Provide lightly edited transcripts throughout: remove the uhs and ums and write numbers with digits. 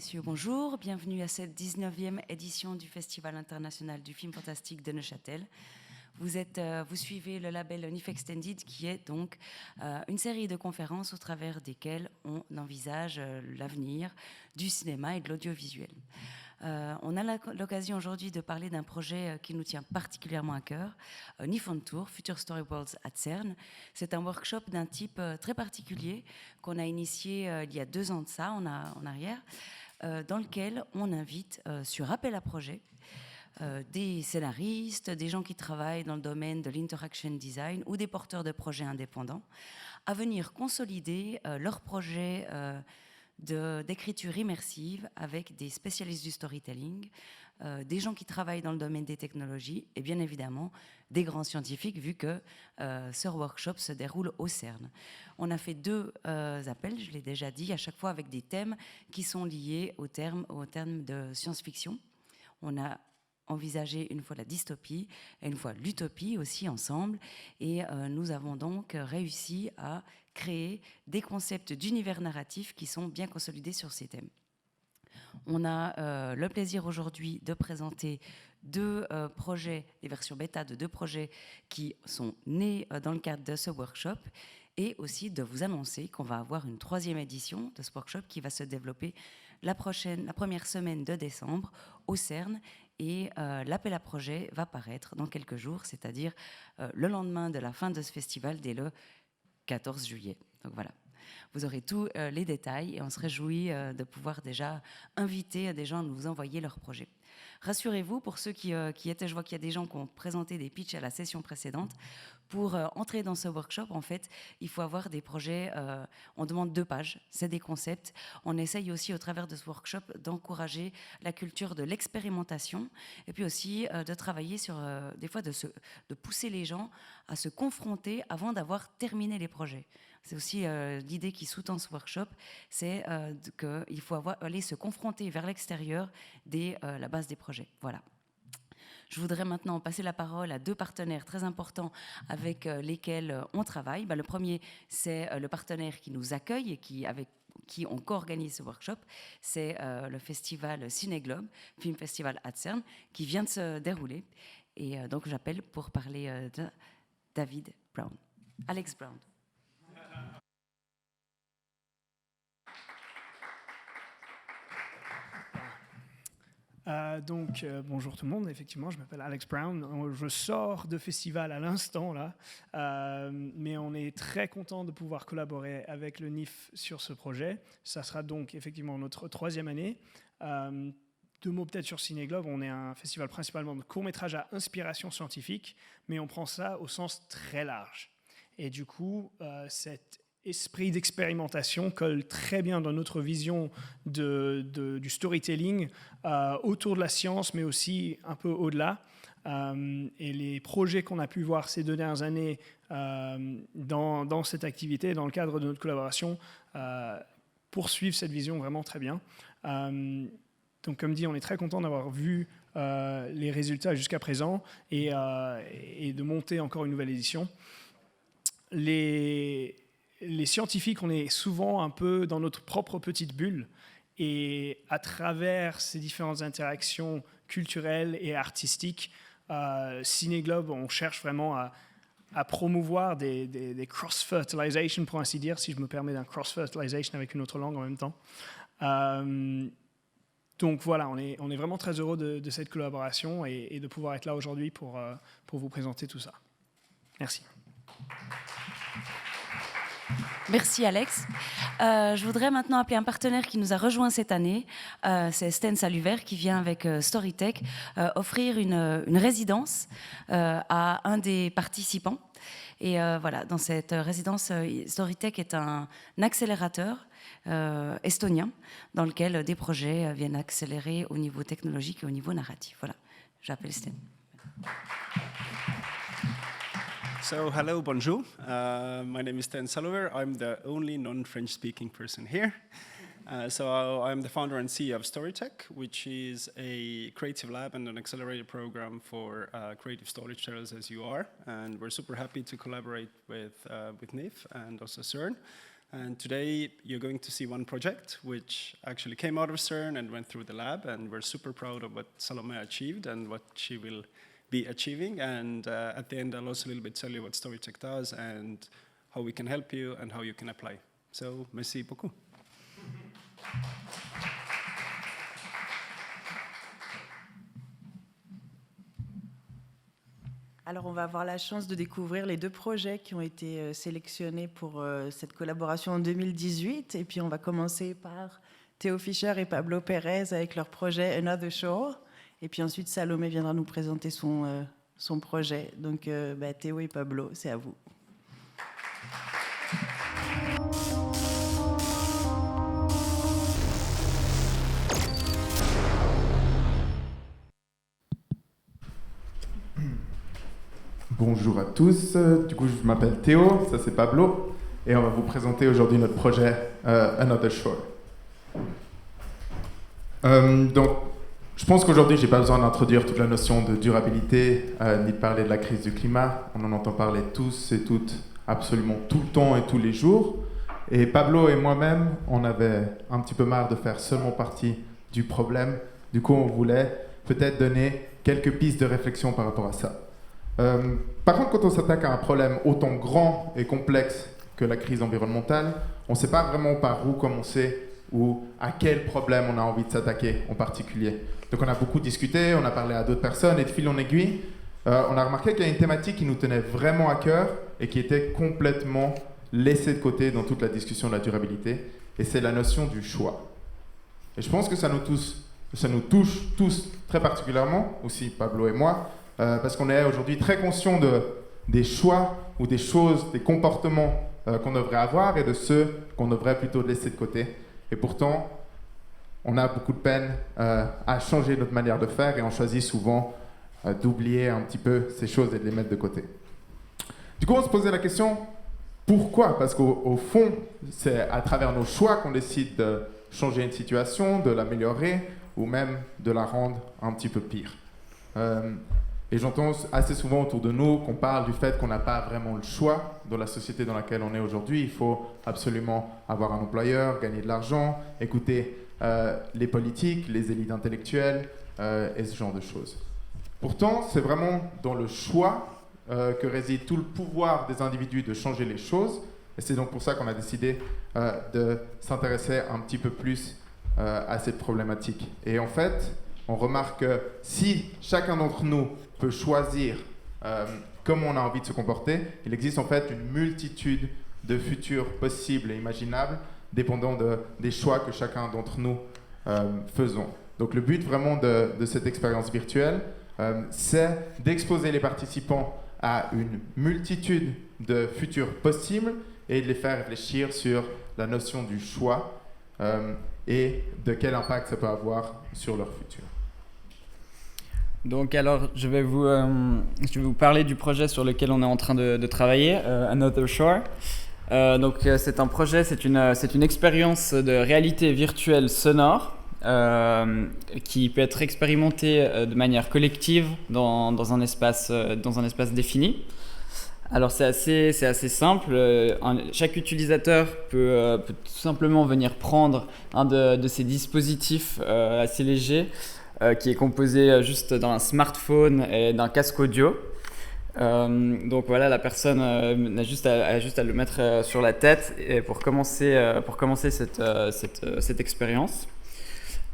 messieurs, bonjour. Bienvenue à cette 19e édition du Festival international du film fantastique de Neuchâtel. Vous suivez le label NIF Extended, qui est donc une série de conférences au travers desquelles on envisage l'avenir du cinéma et de l'audiovisuel. On a l'occasion aujourd'hui de parler d'un projet qui nous tient particulièrement à cœur, NIF on Tour, Future Story Worlds at CERN. C'est un workshop d'un type très particulier qu'on a initié il y a 2 ans de ça, en arrière, dans lequel on invite, sur appel à projet, des scénaristes, des gens qui travaillent dans le domaine de l'interaction design ou des porteurs de projets indépendants à venir consolider leurs projets d'écriture immersive avec des spécialistes du storytelling, des gens qui travaillent dans le domaine des technologies et bien évidemment des grands scientifiques, vu que ce workshop se déroule au CERN. On a fait 2 appels, je l'ai déjà dit, à chaque fois avec des thèmes qui sont liés au terme de science-fiction. On a envisager une fois la dystopie et une fois l'utopie aussi ensemble. Et nous avons donc réussi à créer des concepts d'univers narratif qui sont bien consolidés sur ces thèmes. On a le plaisir aujourd'hui de présenter 2 projets, des versions bêta de 2 projets qui sont nés dans le cadre de ce workshop, et aussi de vous annoncer qu'on va avoir une 3e édition de ce workshop qui va se développer la première semaine de décembre au CERN. Et l'appel à projet va paraître dans quelques jours, c'est-à-dire le lendemain de la fin de ce festival, dès le 14 juillet. Donc voilà, vous aurez tous les détails et on se réjouit de pouvoir déjà inviter des gens à nous envoyer leurs projets. Rassurez-vous, pour ceux qui étaient, je vois qu'il y a des gens qui ont présenté des pitchs à la session précédente. Pour entrer dans ce workshop, en fait, il faut avoir des projets, on demande 2 pages, c'est des concepts. On essaye aussi, au travers de ce workshop, d'encourager la culture de l'expérimentation et puis aussi de travailler sur, des fois, de pousser les gens à se confronter avant d'avoir terminé les projets. C'est aussi l'idée qui sous-tend ce workshop, c'est qu'il faut aller se confronter vers l'extérieur dès la base des projets. Voilà. Je voudrais maintenant passer la parole à 2 partenaires très importants avec lesquels on travaille. Le premier, c'est le partenaire qui nous accueille et avec qui on co-organise ce workshop. C'est le festival Cinéglobe, Film Festival at CERN, qui vient de se dérouler. Et donc j'appelle pour parler de David Brown. Alex Brown. Bonjour tout le monde, effectivement, je m'appelle Alex Brown, je sors de festival à l'instant là, mais on est très content de pouvoir collaborer avec le NIF sur ce projet. Ça sera donc effectivement notre 3e année. 2 mots peut-être sur Cinéglobe, on est un festival principalement de court-métrage à inspiration scientifique, mais on prend ça au sens très large. Et du coup, cet esprit d'expérimentation colle très bien dans notre vision du storytelling autour de la science, mais aussi un peu au-delà. Et les projets qu'on a pu voir ces 2 dernières années dans cette activité, dans le cadre de notre collaboration, poursuivent cette vision vraiment très bien. Donc, comme dit, on est très content d'avoir vu les résultats jusqu'à présent et de monter encore une nouvelle édition. Les scientifiques, on est souvent un peu dans notre propre petite bulle, et à travers ces différentes interactions culturelles et artistiques, Cinéglobe, on cherche vraiment à promouvoir des cross-fertilisation, pour ainsi dire, si je me permets d'un cross-fertilisation avec une autre langue en même temps. Donc voilà, on est vraiment très heureux de cette collaboration et de pouvoir être là aujourd'hui pour vous présenter tout ça. Merci. Merci Alex. Je voudrais maintenant appeler un partenaire qui nous a rejoint cette année. C'est Sten Saluver qui vient avec Storytech offrir une résidence à un des participants. Et voilà, dans cette résidence, Storytech est un accélérateur estonien dans lequel des projets viennent accélérer au niveau technologique et au niveau narratif. Voilà, j'appelle Sten. So, hello, bonjour. My name is Sten Saluver. I'm the only non-French speaking person here. So I'm the founder and CEO of Storytech, which is a creative lab and an accelerated program for creative storytellers as you are. And we're super happy to collaborate with NIF and also CERN. And today you're going to see one project which actually came out of CERN and went through the lab, and we're super proud of what Salome achieved and what she will be achieving. And at the end, I'll also a little bit tell you what Storytech does and how we can help you and how you can apply. So, merci beaucoup. Alors, on va avoir la chance de découvrir les 2 projets qui ont été sélectionnés pour cette collaboration en 2018. Et puis, on va commencer par Théo Fischer et Pablo Pérez avec leur projet Another Shore. Et puis ensuite, Salomé viendra nous présenter son projet. Donc, Théo et Pablo, c'est à vous. Bonjour à tous, du coup je m'appelle Théo, ça c'est Pablo, et on va vous présenter aujourd'hui notre projet Another Shore. Donc, je pense qu'aujourd'hui j'ai pas besoin d'introduire toute la notion de durabilité, ni de parler de la crise du climat. On en entend parler tous et toutes, absolument tout le temps et tous les jours. Et Pablo et moi-même, on avait un petit peu marre de faire seulement partie du problème. Du coup, on voulait peut-être donner quelques pistes de réflexion par rapport à ça. Par contre, quand on s'attaque à un problème autant grand et complexe que la crise environnementale, on ne sait pas vraiment par où commencer ou à quel problème on a envie de s'attaquer en particulier. Donc on a beaucoup discuté, on a parlé à d'autres personnes et de fil en aiguille, on a remarqué qu'il y a une thématique qui nous tenait vraiment à cœur et qui était complètement laissée de côté dans toute la discussion de la durabilité, et c'est la notion du choix. Et je pense que ça nous touche tous très particulièrement, aussi Pablo et moi, parce qu'on est aujourd'hui très conscient des choix ou des choses, des comportements qu'on devrait avoir et de ceux qu'on devrait plutôt laisser de côté. Et pourtant, on a beaucoup de peine à changer notre manière de faire et on choisit souvent d'oublier un petit peu ces choses et de les mettre de côté. Du coup, on se posait la question, pourquoi ? Parce qu'au fond, c'est à travers nos choix qu'on décide de changer une situation, de l'améliorer ou même de la rendre un petit peu pire. Et j'entends assez souvent autour de nous qu'on parle du fait qu'on n'a pas vraiment le choix dans la société dans laquelle on est aujourd'hui. Il faut absolument avoir un employeur, gagner de l'argent, écouter les politiques, les élites intellectuelles et ce genre de choses. Pourtant, c'est vraiment dans le choix que réside tout le pouvoir des individus de changer les choses. Et c'est donc pour ça qu'on a décidé de s'intéresser un petit peu plus à cette problématique. Et en fait, on remarque que si chacun d'entre nous peut choisir comment on a envie de se comporter, il existe en fait une multitude de futurs possibles et imaginables dépendant des choix que chacun d'entre nous faisons. Donc le but vraiment de cette expérience virtuelle, c'est d'exposer les participants à une multitude de futurs possibles et de les faire réfléchir sur la notion du choix et de quel impact ça peut avoir sur leur futur. Donc alors, je vais vous parler du projet sur lequel on est en train de travailler, Another Shore. Donc c'est un projet, c'est une expérience de réalité virtuelle sonore qui peut être expérimentée de manière collective dans un espace défini. Alors c'est assez simple. Chaque utilisateur peut tout simplement venir prendre un de ces dispositifs assez légers qui est composé juste d'un smartphone et d'un casque audio. Donc voilà, la personne a juste à le mettre sur la tête et pour commencer cette expérience.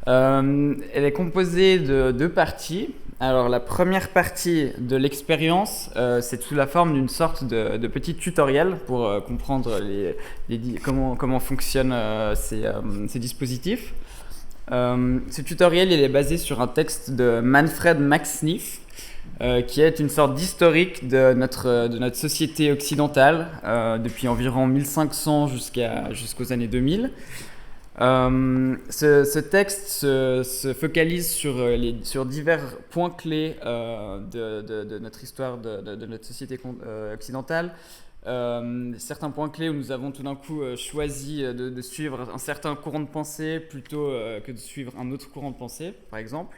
Elle est composée de 2 parties. Alors la première partie de l'expérience, c'est sous la forme d'une sorte de petit tutoriel pour comprendre comment fonctionnent ces dispositifs. Ce tutoriel il est basé sur un texte de Manfred Max Neef, qui est une sorte d'historique de notre société occidentale depuis environ 1500 jusqu'aux années 2000. Ce texte se focalise sur divers points clés de notre histoire, de notre société occidentale. Certains points clés où nous avons tout d'un coup choisi de suivre un certain courant de pensée plutôt que de suivre un autre courant de pensée, par exemple.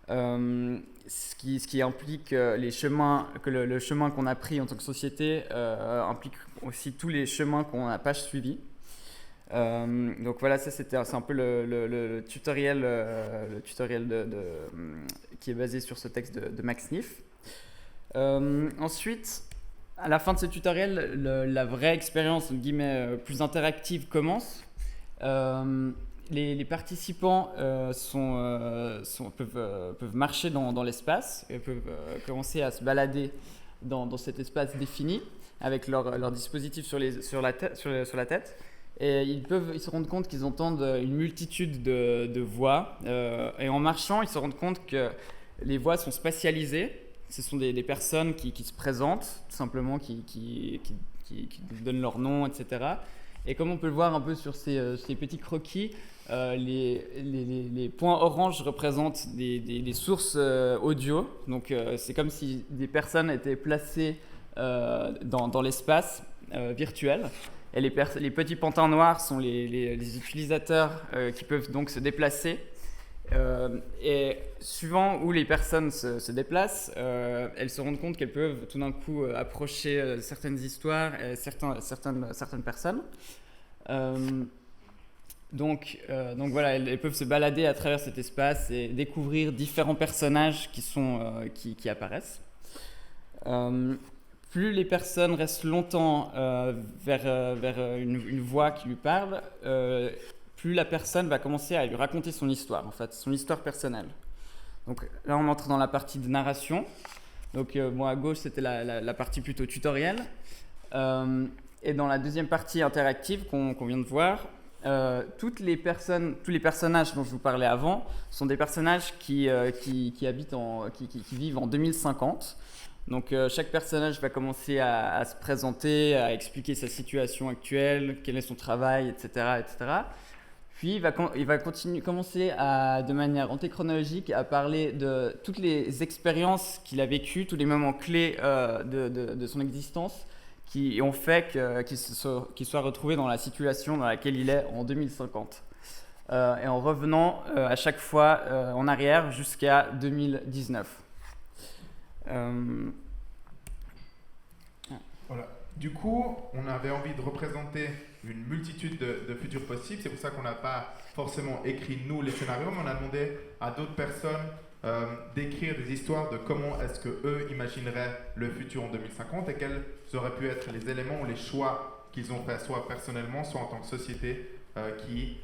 Ce qui implique le chemin qu'on a pris en tant que société implique aussi tous les chemins qu'on n'a pas suivis. Donc voilà, ça c'est un peu le tutoriel, qui est basé sur ce texte de Max Neef. Ensuite, à la fin de ce tutoriel, la vraie expérience plus interactive commence. Les participants peuvent marcher dans l'espace, et peuvent commencer à se balader dans cet espace défini avec leur dispositif sur la tête. Et ils se rendent compte qu'ils entendent une multitude de voix. Et en marchant, ils se rendent compte que les voix sont spatialisées. Ce sont des personnes qui se présentent, tout simplement, qui donnent leur nom, etc. Et comme on peut le voir un peu sur ces petits croquis, les points orange représentent des sources audio. Donc c'est comme si des personnes étaient placées dans l'espace virtuel. Et les petits pantins noirs sont les utilisateurs qui peuvent donc se déplacer. Et suivant où les personnes se déplacent, elles se rendent compte qu'elles peuvent tout d'un coup approcher certaines histoires et certaines personnes. Donc voilà, elles peuvent se balader à travers cet espace et découvrir différents personnages qui apparaissent. Plus les personnes restent longtemps vers une voix qui lui parle, plus la personne va commencer à lui raconter son histoire, en fait, son histoire personnelle. Donc là, on entre dans la partie de narration. Donc à gauche, c'était la partie plutôt tutoriel. Et dans la deuxième partie interactive qu'on vient de voir, tous les personnages dont je vous parlais avant sont des personnages qui vivent en 2050. Donc chaque personnage va commencer à se présenter, à expliquer sa situation actuelle, quel est son travail, etc. Puis il va commencer de manière antéchronologique à parler de toutes les expériences qu'il a vécues, tous les moments clés de son existence qui ont fait qu'il soit retrouvé dans la situation dans laquelle il est en 2050. Et en revenant à chaque fois en arrière jusqu'à 2019. Voilà. Du coup, on avait envie de représenter une multitude de futurs possibles. C'est pour ça qu'on n'a pas forcément écrit, nous, les scénarios, mais on a demandé à d'autres personnes d'écrire des histoires de comment est-ce qu'eux imagineraient le futur en 2050 et quels auraient pu être les éléments ou les choix qu'ils ont fait, soit personnellement, soit en tant que société, qui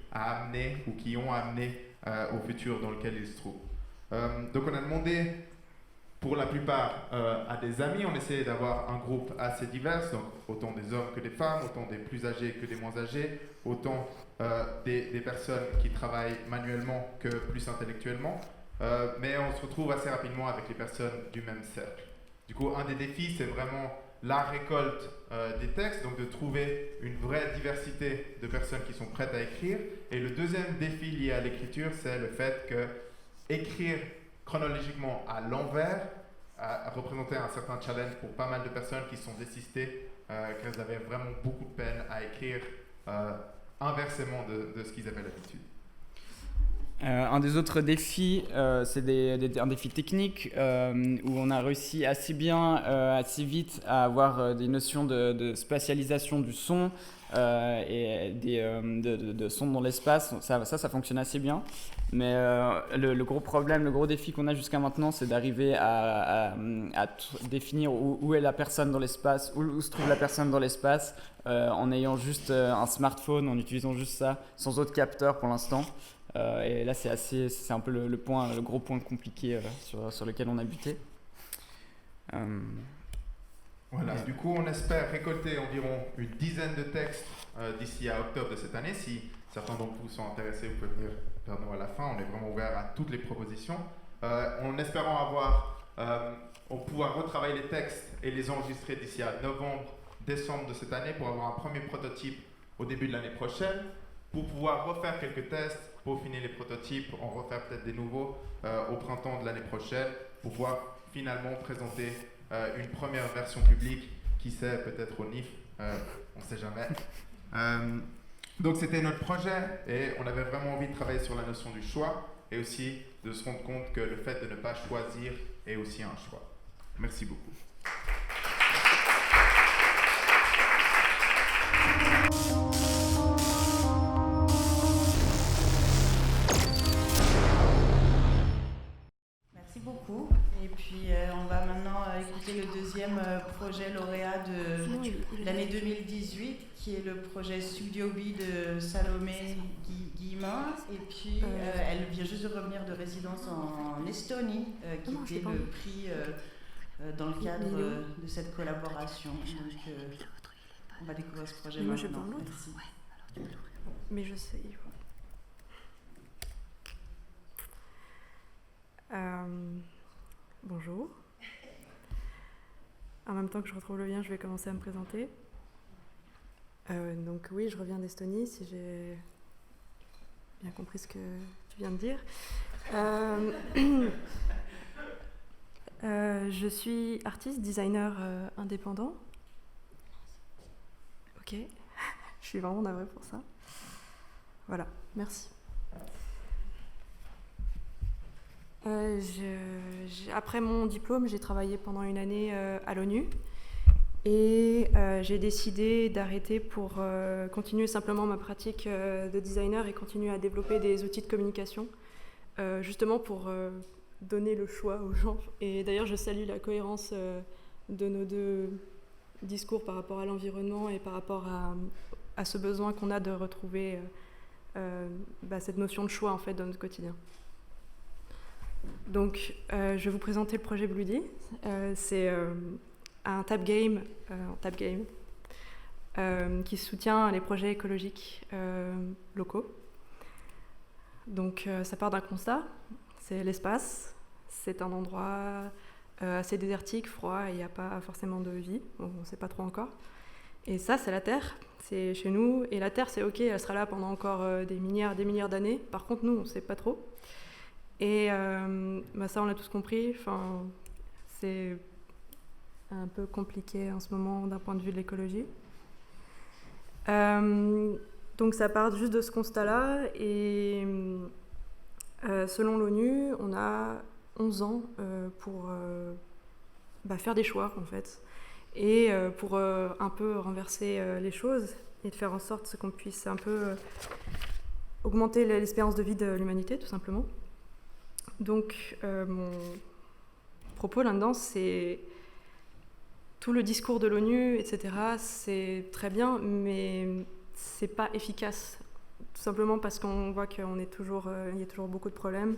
ont amené au futur dans lequel ils se trouvent. Donc on a demandé pour la plupart à des amis, on essayait d'avoir un groupe assez divers, donc autant des hommes que des femmes, autant des plus âgés que des moins âgés, autant des personnes qui travaillent manuellement que plus intellectuellement, mais on se retrouve assez rapidement avec les personnes du même cercle. Du coup, un des défis, c'est vraiment la récolte des textes, donc de trouver une vraie diversité de personnes qui sont prêtes à écrire. Et le deuxième défi lié à l'écriture, c'est le fait que écrire chronologiquement à l'envers a représenté un certain challenge pour pas mal de personnes qui sont désistées, qu'elles avaient vraiment beaucoup de peine à écrire inversement de ce qu'ils avaient l'habitude. Un des autres défis, c'est un défi technique où on a réussi assez bien, assez vite à avoir des notions de spatialisation du son et de son dans l'espace. Ça fonctionne assez bien. Mais le gros problème, le gros défi qu'on a jusqu'à maintenant, c'est d'arriver à définir où est la personne dans l'espace, où se trouve la personne dans l'espace, en ayant juste un smartphone, en utilisant juste ça, sans autre capteur pour l'instant. Et là, c'est un peu le gros point compliqué sur lequel on a buté. Voilà, du coup, on espère récolter environ une dizaine de textes d'ici à octobre de cette année. Si certains d'entre vous sont intéressés, vous pouvez venir vers nous à la fin. On est vraiment ouvert à toutes les propositions. En espérant pouvoir retravailler les textes et les enregistrer d'ici à novembre, décembre de cette année pour avoir un premier prototype au début de l'année prochaine, pour pouvoir refaire quelques tests, peaufiner les prototypes, en refaire peut-être des nouveaux au printemps de l'année prochaine, pour pouvoir finalement présenter une première version publique, qui sait, peut-être au NIF, on ne sait jamais. Donc c'était notre projet et on avait vraiment envie de travailler sur la notion du choix et aussi de se rendre compte que le fait de ne pas choisir est aussi un choix. Merci beaucoup. projet lauréat de l'année 2018, qui est le projet Studio B de Salomé Guillemin. Et puis, elle vient juste de revenir de résidence en Estonie, qui était le prix dans le cadre de cette collaboration. Donc, on va découvrir ce projet maintenant. Moi, je prends l'autre. Merci. Mais je sais. Bonjour. En même temps que je retrouve le lien, je vais commencer à me présenter. Donc oui, je reviens d'Estonie, si j'ai bien compris ce que tu viens de dire. Je suis artiste, designer indépendant. Ok, je suis vraiment navrée pour ça. Voilà, merci. Après mon diplôme, j'ai travaillé pendant une année à l'ONU et j'ai décidé d'arrêter pour continuer simplement ma pratique de designer et continuer à développer des outils de communication, justement pour donner le choix aux gens. Et d'ailleurs, je salue la cohérence de nos deux discours par rapport à l'environnement et par rapport à ce besoin qu'on a de retrouver cette notion de choix en fait dans notre quotidien. Donc, je vais vous présenter le projet Bloody. C'est un tab game qui soutient les projets écologiques locaux. Donc, ça part d'un constat, c'est l'espace. C'est un endroit assez désertique, froid, et il n'y a pas forcément de vie, on ne sait pas trop encore. Et ça, c'est la Terre, c'est chez nous. Et la Terre, c'est OK, elle sera là pendant encore des milliards d'années. Par contre, nous, on ne sait pas trop. Et ça, on l'a tous compris. Enfin, c'est un peu compliqué en ce moment d'un point de vue de l'écologie. Donc, ça part juste de ce constat-là. Et selon l'ONU, on a 11 ans pour faire des choix, en fait. Et pour un peu renverser les choses et de faire en sorte qu'on puisse un peu augmenter l'espérance de vie de l'humanité, tout simplement. Donc, mon propos là-dedans, c'est tout le discours de l'ONU, etc. C'est très bien, mais c'est pas efficace. Tout simplement parce qu'on voit qu'il y a toujours beaucoup de problèmes.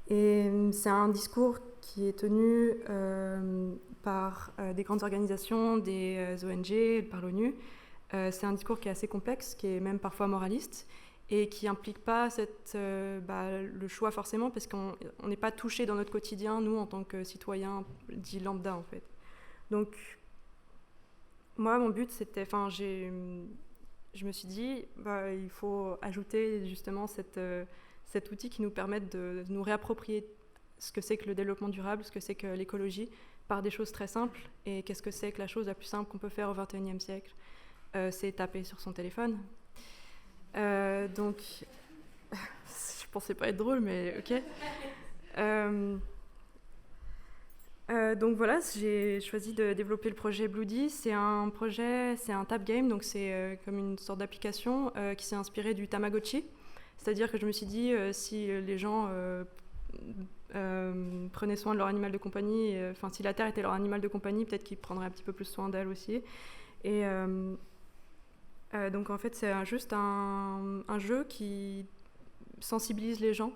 Et c'est un discours qui est tenu par des grandes organisations, des ONG, par l'ONU. C'est un discours qui est assez complexe, qui est même parfois moraliste, et qui n'implique pas le choix forcément, parce qu'on n'est pas touché dans notre quotidien, nous, en tant que citoyens dits lambda, en fait. Donc, moi, mon but, c'était... je me suis dit, il faut ajouter justement cet outil qui nous permette de nous réapproprier ce que c'est que le développement durable, ce que c'est que l'écologie, par des choses très simples. Et qu'est-ce que c'est que la chose la plus simple qu'on peut faire au XXIe siècle ? C'est taper sur son téléphone. Donc, je pensais pas être drôle, mais ok. Donc voilà, j'ai choisi de développer le projet Bloody. C'est un tab game, donc c'est comme une sorte d'application qui s'est inspirée du Tamagotchi. C'est-à-dire que je me suis dit, si les gens prenaient soin de leur animal de compagnie, si la Terre était leur animal de compagnie, peut-être qu'ils prendraient un petit peu plus soin d'elle aussi. Et donc en fait, c'est juste un jeu qui sensibilise les gens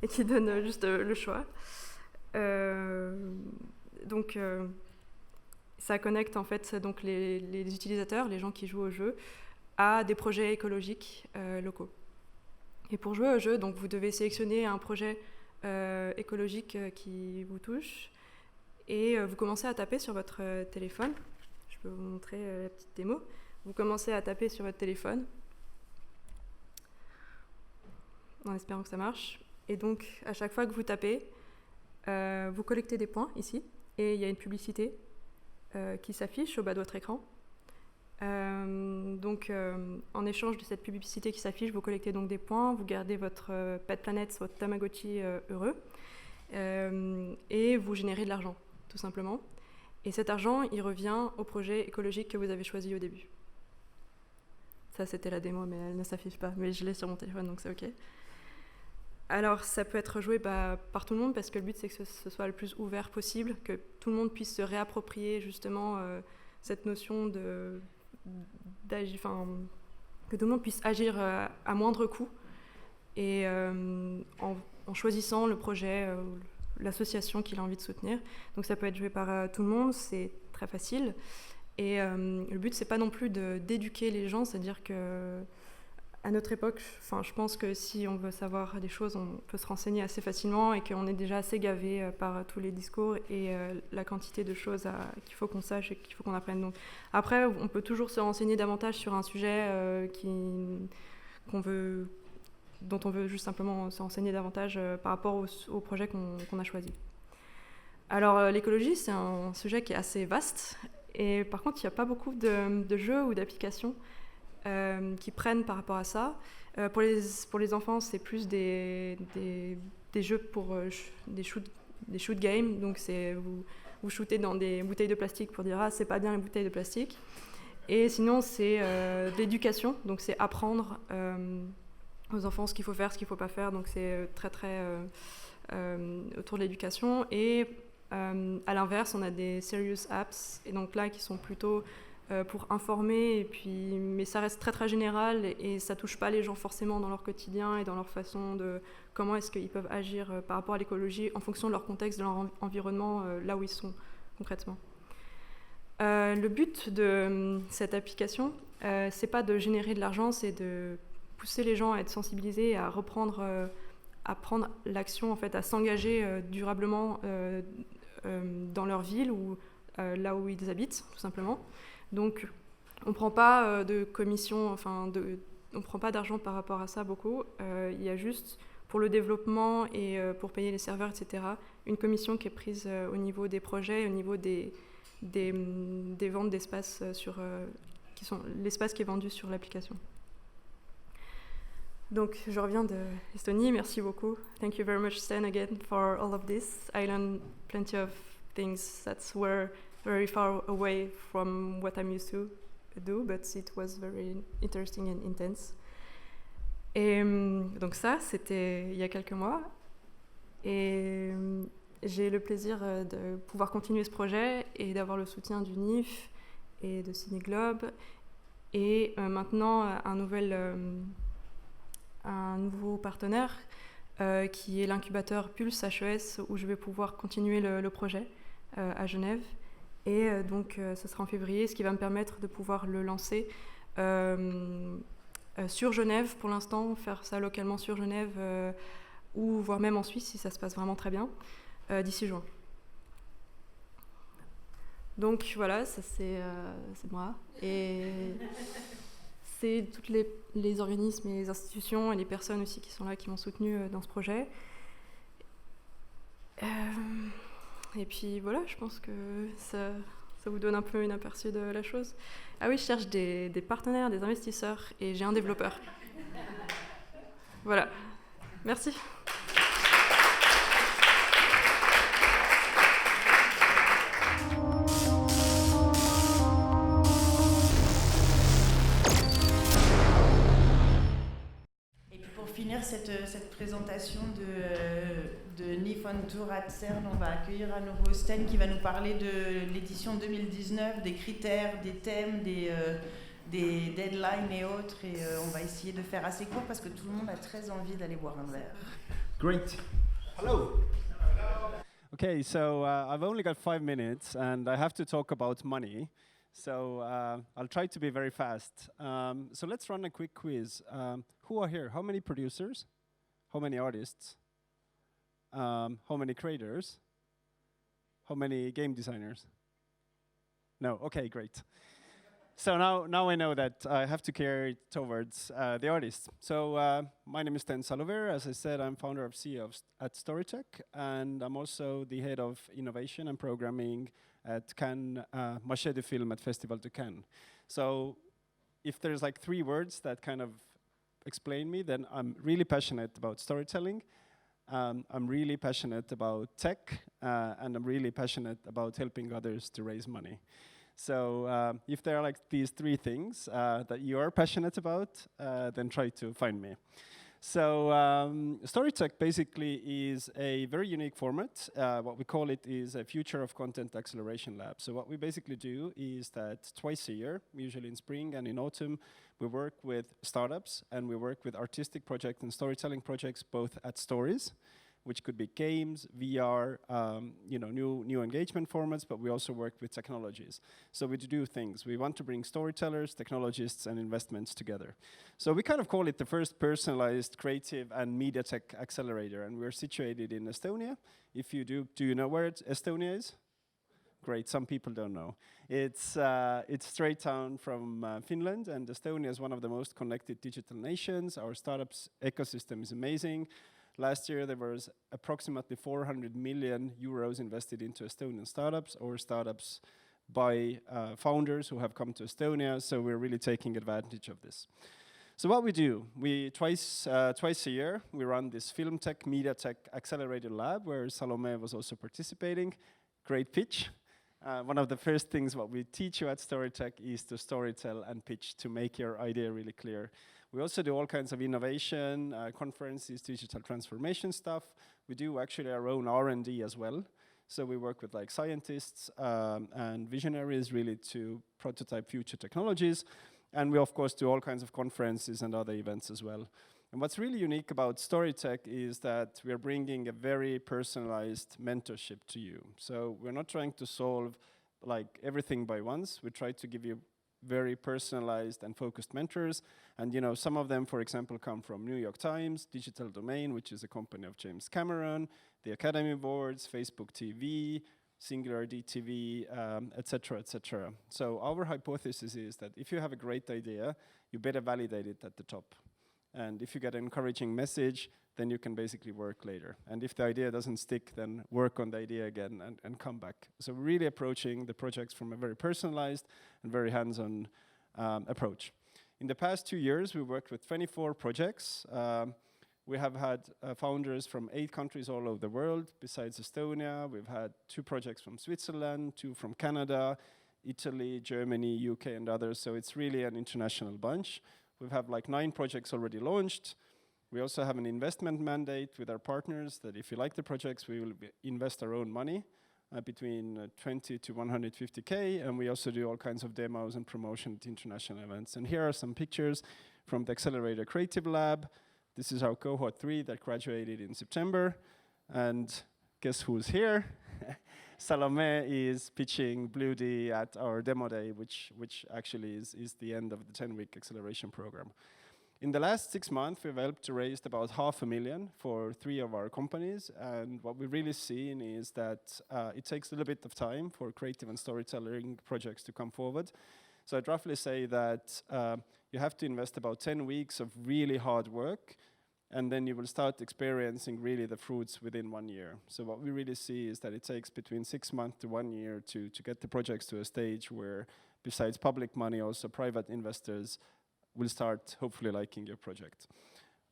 et qui donne juste le choix. Donc ça connecte en fait donc les utilisateurs, les gens qui jouent au jeu, à des projets écologiques locaux. Et pour jouer au jeu, donc vous devez sélectionner un projet écologique qui vous touche et vous commencez à taper sur votre téléphone. Je peux vous montrer la petite démo. Vous commencez à taper sur votre téléphone en espérant que ça marche. Et donc, à chaque fois que vous tapez, vous collectez des points ici et il y a une publicité qui s'affiche au bas de votre écran. Donc, en échange de cette publicité qui s'affiche, vous collectez donc des points, vous gardez votre Pet Planet, votre Tamagotchi heureux et vous générez de l'argent, tout simplement. Et cet argent, il revient au projet écologique que vous avez choisi au début. Ça, c'était la démo, mais elle ne s'affiche pas. Mais je l'ai sur mon téléphone, donc c'est OK. Alors, ça peut être joué par tout le monde, parce que le but, c'est que ce soit le plus ouvert possible, que tout le monde puisse se réapproprier justement cette notion que tout le monde puisse agir à moindre coût, et en choisissant le projet, l'association qu'il a envie de soutenir. Donc ça peut être joué par tout le monde, c'est très facile. Et le but, c'est pas non plus d'éduquer les gens, c'est-à-dire que à notre époque, je pense que si on veut savoir des choses, on peut se renseigner assez facilement, et qu'on est déjà assez gavé par tous les discours et la quantité de choses qu'il faut qu'on sache et qu'il faut qu'on apprenne. Donc, après, on peut toujours se renseigner davantage sur un sujet dont on veut juste simplement se renseigner davantage par rapport au projet qu'on a choisi. Alors, l'écologie, c'est un sujet qui est assez vaste, et par contre, il n'y a pas beaucoup de jeux ou d'applications qui prennent par rapport à ça. Pour les enfants, c'est plus des jeux pour des shoot games. Donc vous shootez dans des bouteilles de plastique pour dire « Ah, c'est pas bien les bouteilles de plastique ». Et sinon, c'est de l'éducation. Donc c'est apprendre aux enfants ce qu'il faut faire, ce qu'il ne faut pas faire. Donc c'est très autour de l'éducation. Et à l'inverse, on a des serious apps, et donc là qui sont plutôt pour informer, mais ça reste très général, et ça touche pas les gens forcément dans leur quotidien et dans leur façon de comment est-ce qu'ils peuvent agir par rapport à l'écologie en fonction de leur contexte, de leur environnement, là où ils sont concrètement. Le but de cette application, c'est pas de générer de l'argent, c'est de pousser les gens à être sensibilisés, à à prendre l'action, en fait, à s'engager durablement dans leur ville ou là où ils habitent, tout simplement. Donc, on ne prend pas de commission, on ne prend pas d'argent par rapport à ça beaucoup. Il y a juste, pour le développement et pour payer les serveurs, etc., une commission qui est prise au niveau des projets, au niveau des ventes d'espace qui sont l'espace qui est vendu sur l'application. Donc, je reviens de l'Estonie. Merci beaucoup. Thank you very much, Sten, again, for all of this. I learned plenty of things that were very far away from what I'm used to do, but it was very interesting and intense. Et donc ça, c'était il y a quelques mois. Et j'ai le plaisir de pouvoir continuer ce projet et d'avoir le soutien du NIF et de Ciné Globe. Et maintenant, un nouveau partenaire qui est l'incubateur Pulse HES, où je vais pouvoir continuer le projet à Genève. Et donc, ce sera en février, ce qui va me permettre de pouvoir le lancer sur Genève pour l'instant, faire ça localement sur Genève, ou voire même en Suisse si ça se passe vraiment très bien, d'ici juin. Donc voilà, ça c'est moi. Et c'est tous les organismes et les institutions et les personnes aussi qui sont là, qui m'ont soutenu dans ce projet. Et puis voilà, je pense que ça vous donne un peu une aperçu de la chose. Ah oui, je cherche des partenaires, des investisseurs, et j'ai un développeur. Voilà. Merci. Cette présentation de NIF on Tour at CERN, on va accueillir à nouveau Sten qui va nous parler de l'édition 2019, des critères, des thèmes, des deadlines et autres, et on va essayer de faire assez court parce que tout le monde a très envie d'aller boire un verre. Great. Hello. Okay, so I've only got 5 minutes and I have to talk about money. So I'll try to be very fast. So let's run a quick quiz. Who are here? How many producers? How many artists? How many creators? How many game designers? No, okay, great. So now I know that I have to carry it towards the artists. So my name is Sten Salover. As I said, I'm founder of CEO at Storytech, and I'm also the head of innovation and programming at Cannes, Marché du Film at Festival de Cannes. So if there's like 3 words that kind of explain me, then I'm really passionate about storytelling, I'm really passionate about tech, and I'm really passionate about helping others to raise money. So if there are like these 3 things that you are passionate about, then try to find me. So Storytech basically is a very unique format. What we call it is a Future of Content Acceleration Lab. So what we basically do is that twice a year, usually in spring and in autumn, we work with startups and we work with artistic projects and storytelling projects, both at Stories, which could be games, VR, new engagement formats, but we also work with technologies. So we do things. We want to bring storytellers, technologists, and investments together. So we kind of call it the first personalized creative and media tech accelerator, and we're situated in Estonia. If you do you know where Estonia is? Great, some people don't know. It's straight down from Finland, and Estonia is one of the most connected digital nations. Our startups ecosystem is amazing. Last year, there was approximately 400 million euros invested into Estonian startups or startups by founders who have come to Estonia, so we're really taking advantage of this. So what we do, twice a year, we run this Film Tech, Media Tech Accelerator Lab, where Salome was also participating. Great pitch. One of the first things what we teach you at Storytech is to storytell and pitch to make your idea really clear. We also do all kinds of innovation, conferences, digital transformation stuff. We do actually our own R&D as well. So we work with like scientists and visionaries really to prototype future technologies. And we of course do all kinds of conferences and other events as well. And what's really unique about Storytech is that we are bringing a very personalized mentorship to you. So we're not trying to solve like everything by once. We try to give you very personalized and focused mentors. And some of them, for example, come from New York Times, Digital Domain, which is a company of James Cameron, the Academy Awards, Facebook TV, Singularity TV, etc., etc. So our hypothesis is that if you have a great idea, you better validate it at the top. And if you get an encouraging message, then you can basically work later. And if the idea doesn't stick, then work on the idea again and come back. So we're really approaching the projects from a very personalized and very hands-on approach. In the past 2 years, we worked with 24 projects. We have had founders from 8 countries all over the world. Besides Estonia, we've had 2 projects from Switzerland, 2 from Canada, Italy, Germany, UK, and others. So it's really an international bunch. We have like 9 projects already launched. We also have an investment mandate with our partners that if you like the projects, we will invest our own money between 20 to 150K. And we also do all kinds of demos and promotion at international events. And here are some pictures from the Accelerator Creative Lab. This is our cohort 3 that graduated in September. And guess who's here? Salome is pitching BlueD at our demo day, which actually is the end of the 10-week acceleration program. In the last 6 months, we've helped to raise about $500,000 for 3 of our companies. And what we've really seen is that it takes a little bit of time for creative and storytelling projects to come forward. So I'd roughly say that you have to invest about 10 weeks of really hard work, and then you will start experiencing really the fruits within 1 year. So what we really see is that it takes between 6 months to 1 year to get the projects to a stage where, besides public money, also private investors will start hopefully liking your project.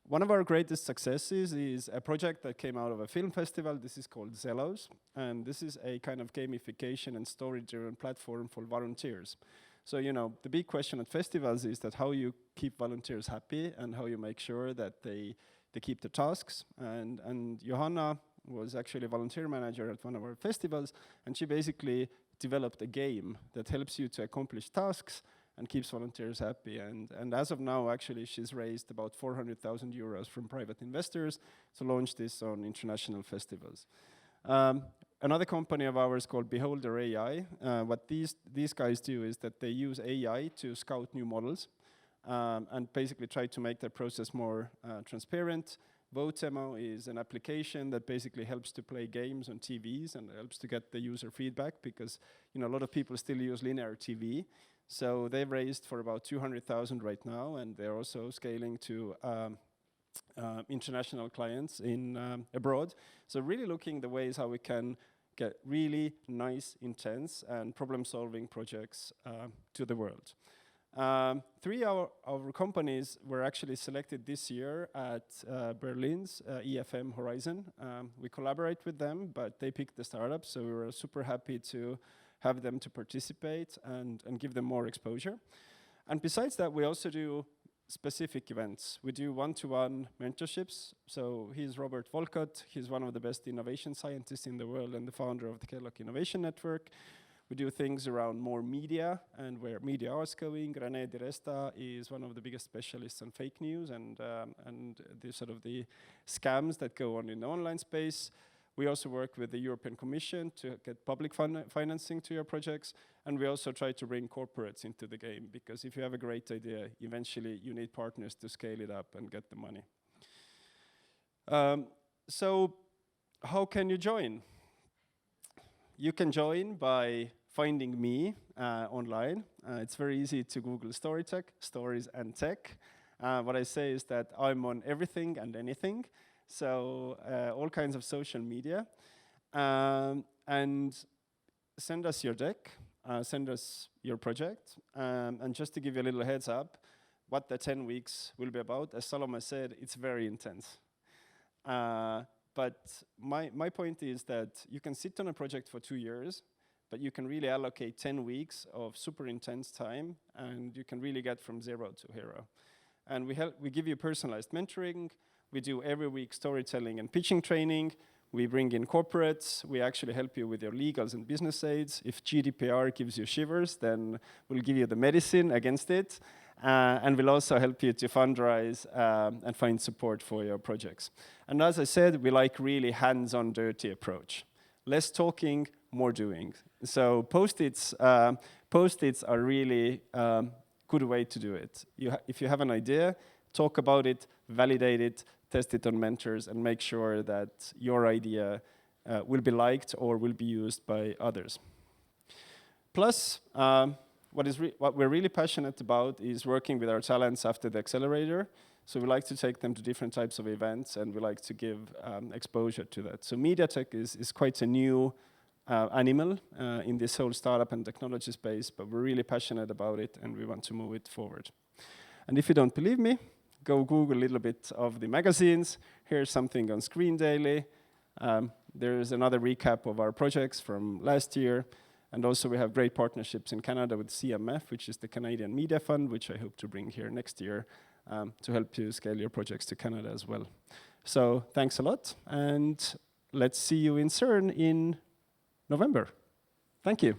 One of our greatest successes is a project that came out of a film festival. This is called Zellos, and this is a kind of gamification and story-driven platform for volunteers. So, the big question at festivals is that how you keep volunteers happy and how you make sure that they keep the tasks. And Johanna was actually a volunteer manager at one of our festivals, and she basically developed a game that helps you to accomplish tasks and keeps volunteers happy. And as of now, actually, she's raised about 400,000 euros from private investors to launch this on international festivals. Another company of ours called Beholder AI, what these guys do is that they use AI to scout new models and basically try to make their process more transparent. Votemo is an application that basically helps to play games on TVs and helps to get the user feedback because a lot of people still use linear TV. So they've raised for about 200,000 right now, and they're also scaling to international clients in abroad. So really looking the ways how we can get really nice, intense, and problem-solving projects to the world. 3 of our companies were actually selected this year at Berlin's EFM Horizon. We collaborate with them, but they picked the startups, so we were super happy to have them to participate and give them more exposure. And besides that, we also do specific events. We do one-to-one mentorships. So he's Robert Volkott. He's one of the best innovation scientists in the world and the founder of the Kellogg Innovation Network. We do things around more media and where media is going. René Di Resta is one of the biggest specialists on fake news and the sort of the scams that go on in the online space. We also work with the European Commission to get public financing to your projects, and we also try to bring corporates into the game, because if you have a great idea, eventually you need partners to scale it up and get the money. So how can you join? You can join by finding me online. It's very easy to Google Storytech, stories and tech. What I say is that I'm on everything and anything. So all kinds of social media, and send us your deck, send us your project, and just to give you a little heads up, what the 10 weeks will be about, as Salome said, it's very intense. But my point is that you can sit on a project for 2 years, but you can really allocate 10 weeks of super intense time, and you can really get from 0 to hero. And we give you personalized mentoring. We do every week storytelling and pitching training. We bring in corporates. We actually help you with your legals and business aids. If GDPR gives you shivers, then we'll give you the medicine against it. And we'll also help you to fundraise and find support for your projects. And as I said, we like really hands-on dirty approach. Less talking, more doing. So post-its are really good way to do it. If you have an idea, talk about it, validate it, test it on mentors, and make sure that your idea will be liked or will be used by others. Plus, what we're really passionate about is working with our talents after the accelerator. So we like to take them to different types of events, and we like to give exposure to that. So MediaTek is quite a new animal in this whole startup and technology space, but we're really passionate about it, and we want to move it forward. And if you don't believe me, go Google a little bit of the magazines. Here's something on Screen Daily. There's another recap of our projects from last year. And also we have great partnerships in Canada with CMF, which is the Canadian Media Fund, which I hope to bring here next year to help you scale your projects to Canada as well. So thanks a lot, and let's see you in CERN in November. Thank you.